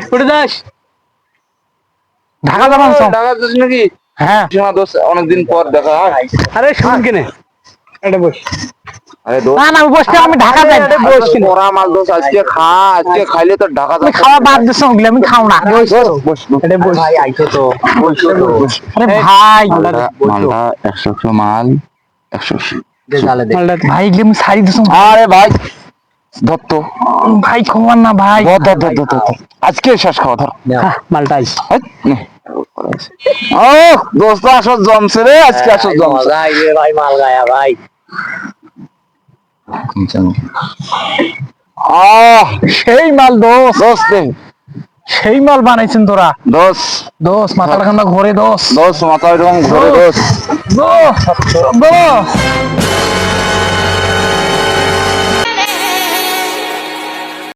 কোথায় যাস? ঢাকা যাবেন? ঢাকা যাস নাকি? হ্যাঁ। অনেকদিন পর দেখা। আরে শুনুন কেনে এটা বস। আরে দোস্ত, না না বসতে আমি ঢাকা যাই। বস কেনে পড়া মাল দোস্ত, আজকে খা, আজকে খাইলে তো ঢাকা তুমি খাওয়া বাদ দিছো, ওগুলো আমি খাও না। বস বস এটা বস। ভাই আইছো তো, বসো তো। আরে ভাই মালটা 100 মাল 100 ভাই এগুলো আমি ছাড়ি দিছো। আরে ভাই দত্ত ভাই খবর না ভাই। আজকে শেষ খাওয়া ধর মালটা আইস। ও দোস্ত আসো জমছে রে, আজকে আসো জমছে ভাই মাল গায়া ভাই। সেই মাল দোস, সেই মাল বানাইছেন তোরা দোস দোস। মাথাটা ঠান্ডা ঘরে দোস, দোস মাথা এরকম ঘুরে দোস দোস দোস।